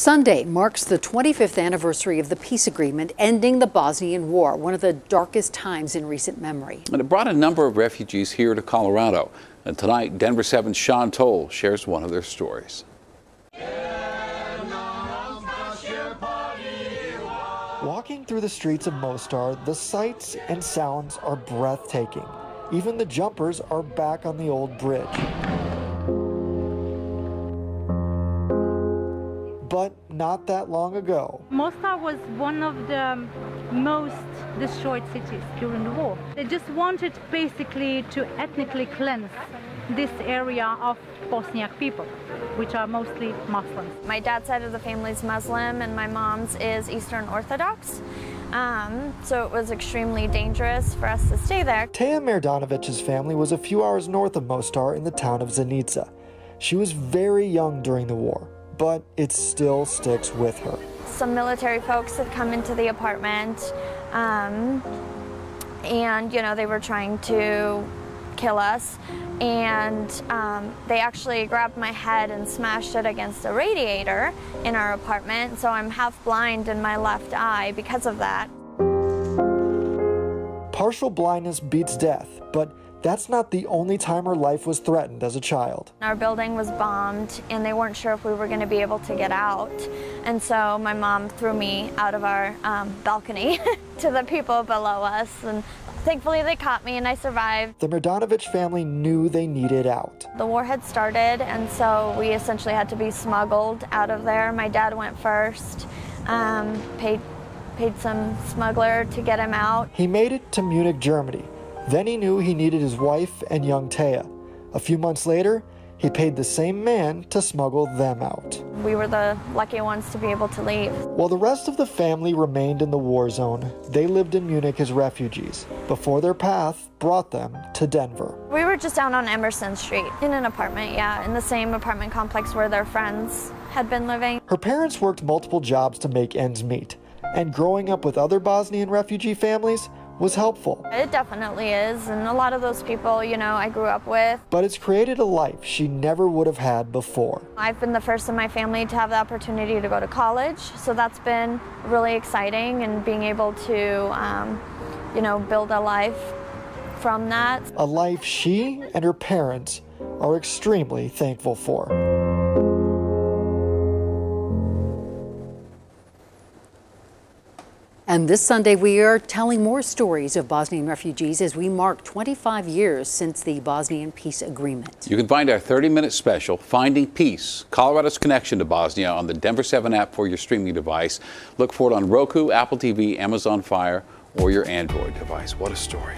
Sunday marks the 25th anniversary of the peace agreement ending the Bosnian War, one of the darkest times in recent memory. And it brought a number of refugees here to Colorado. And tonight, Denver 7's Sean Toll shares one of their stories. Walking through the streets of Mostar, the sights and sounds are breathtaking. Even the jumpers are back on the old bridge. But not that long ago. Mostar was one of the most destroyed cities during the war. They just wanted basically to ethnically cleanse this area of Bosniak people, which are mostly Muslims. My dad's side of the family is Muslim and my mom's is Eastern Orthodox. So it was extremely dangerous for us to stay there. Teja Merdanović's family was a few hours north of Mostar in the town of Zenica. She was very young during the war, but it still sticks with her. Some military folks had come into the apartment and, you know, they were trying to kill us. And they actually grabbed my head and smashed it against a radiator in our apartment. So I'm half blind in my left eye because of that. Partial blindness beats death, but that's not the only time her life was threatened as a child. Our building was bombed and they weren't sure if we were going to be able to get out. And so my mom threw me out of our balcony to the people below us. And thankfully they caught me and I survived. The Merdanović family knew they needed out. The war had started and so we essentially had to be smuggled out of there. My dad went first, paid some smuggler to get him out. He made it to Munich, Germany. Then he knew he needed his wife and young Teja. A few months later, he paid the same man to smuggle them out. We were the lucky ones to be able to leave. While the rest of the family remained in the war zone, they lived in Munich as refugees before their path brought them to Denver. We were just down on Emerson Street in an apartment, in the same apartment complex where their friends had been living. Her parents worked multiple jobs to make ends meet, and growing up with other Bosnian refugee families was helpful. It definitely is, and a lot of those people, you know, I grew up with. But it's created a life she never would have had before. I've been the first in my family to have the opportunity to go to college, so that's been really exciting, and being able to, you know, build a life from that. A life she and her parents are extremely thankful for. And this Sunday, we are telling more stories of Bosnian refugees as we mark 25 years since the Bosnian peace agreement. You can find our 30-minute special, Finding Peace, Colorado's Connection to Bosnia, on the Denver 7 app for your streaming device. Look for it on Roku, Apple TV, Amazon Fire, or your Android device. What a story.